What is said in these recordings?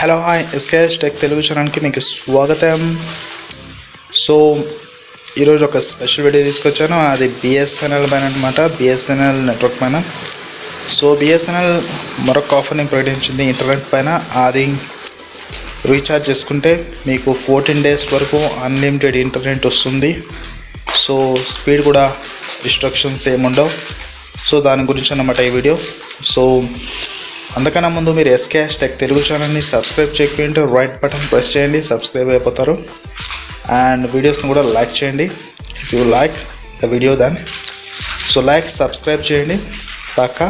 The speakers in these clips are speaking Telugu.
Hello hi SKS tech Telugu ఛానల్కి మీకు స్వాగతం. సో ఈరోజు ఒక స్పెషల్ వీడియో తీసుకొచ్చాను. అది బిఎస్ఎన్ఎల్ పైన అనమాట, బిఎస్ఎన్ఎల్ నెట్వర్క్ పైన. సో బిఎస్ఎన్ఎల్ మరొక ఆఫర్ని ప్రకటించింది ఇంటర్నెట్ పైన. అది రీఛార్జ్ చేసుకుంటే మీకు 14 days వరకు అన్లిమిటెడ్ ఇంటర్నెట్ వస్తుంది. సో స్పీడ్ కూడా రిస్ట్రిక్షన్స్ ఏముండవు. సో దాని గురించి అన్నమాట ఈ వీడియో. సో అందుకన్నా ముందు మీరు ఎస్కేఎస్ టెక్ తెలుగు ఛానల్ని సబ్స్క్రైబ్ చేయకపోయింటే రైట్ బటన్ ప్రెస్ చేయండి, సబ్స్క్రైబ్ అయిపోతారు. అండ్ వీడియోస్ని కూడా లైక్ చేయండి. If you like the video then so like subscribe చేయండి పక్కా.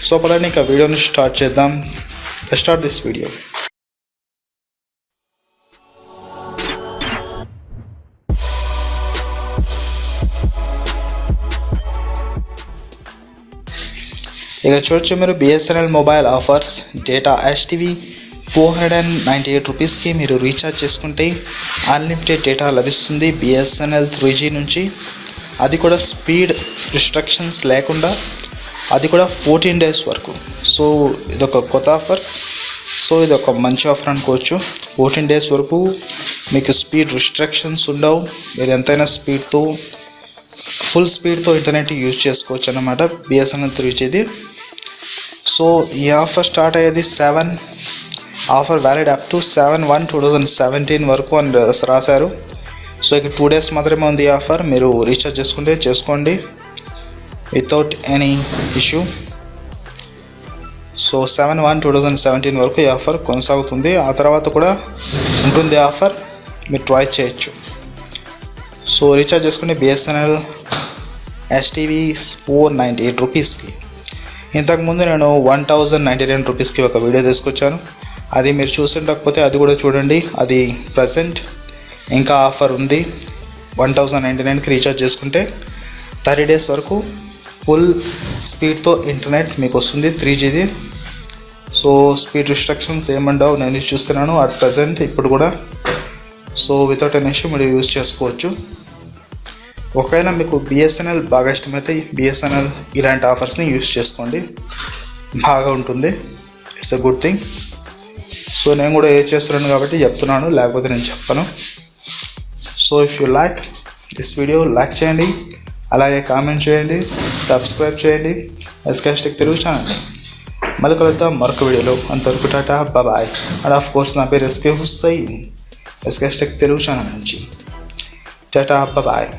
సో పదండి ఇంకా వీడియోని స్టార్ట్ చేద్దాం. Start this video. ఇక చూడొచ్చు మీరు BSNL mobile offers data STV 498 రూపీస్కి మీరు రీఛార్జ్ చేసుకుంటే అన్లిమిటెడ్ డేటా లభిస్తుంది బిఎస్ఎన్ఎల్ 3G నుంచి. అది కూడా స్పీడ్ రిస్ట్రిక్షన్స్ లేకుండా, అది కూడా 14 days వరకు. సో ఇదొక కొత్త ఆఫర్. సో ఇది ఒక మంచి ఆఫర్ అనుకోవచ్చు. 14 days వరకు మీకు స్పీడ్ రిస్ట్రిక్షన్స్ ఉండవు. మీరు ఎంతైనా స్పీడ్తో ఫుల్ స్పీడ్తో ఇంటర్నెట్ యూజ్ చేసుకోవచ్చు అన్నమాట బిఎస్ఎన్ఎల్ 3Gది. సో ఈ ఆఫర్ స్టార్ట్ అయ్యేది ఆఫర్ వ్యాలిడ్ అప్ టు 7/1/2017 వరకు అని రాశారు. సో ఇక 2 days మాత్రమే ఉంది ఈ ఆఫర్. మీరు రీఛార్జ్ చేసుకుంటే చేసుకోండి వితౌట్ ఎనీ ఇష్యూ. సో 7/1/2017 వరకు ఈ ఆఫర్ కొనసాగుతుంది. ఆ తర్వాత కూడా ఉంటుంది ఆఫర్, మీరు ట్రై చేయొచ్చు. సో రీఛార్జ్ చేసుకుని బిఎస్ఎన్ఎల్ ఎస్టీవీ 498 రూపీస్కి. ఇంతకుముందు నేను 1099 రూపీస్కి ఒక వీడియో తీసుకొచ్చాను. అది మీరు చూసిండకపోతే అది కూడా చూడండి. అది ప్రజెంట్ ఇంకా ఆఫర్ ఉంది. 1099కి రీఛార్జ్ చేసుకుంటే 30 days వరకు ఫుల్ స్పీడ్తో ఇంటర్నెట్ మీకు వస్తుంది 3Gది. సో స్పీడ్ రిస్ట్రిక్షన్స్ ఏమండవు. నేను చూస్తున్నాను అట్ ప్రజెంట్ ఇప్పుడు కూడా. సో వితౌట్ ఎన్ ఇష్యూ మీరు యూజ్ చేసుకోవచ్చు. ఒకవేళ మీకు బిఎస్ఎన్ఎల్ బాగా ఇష్టమైతే బిఎస్ఎన్ఎల్ ఇలాంటి ఆఫర్స్ని యూజ్ చేసుకోండి, బాగా ఉంటుంది. It's a good thing. So నేను కూడా యూజ్ చేస్తున్నాను కాబట్టి చెప్తున్నాను, లేకపోతే నేను చెప్పను. So if you like this video like చేయండి, అలాగే కామెంట్ చేయండి, సబ్స్క్రైబ్ చేయండి ఎస్కేఎస్ టెక్ తెలుగు ఛానల్. మళ్ళీ కలుద్దాం మరొక వీడియోలో. అంతవరకు tata bye. And of course నా పేరు SK Hussain, SKS tech Telugu channel నుంచి. Tata bye.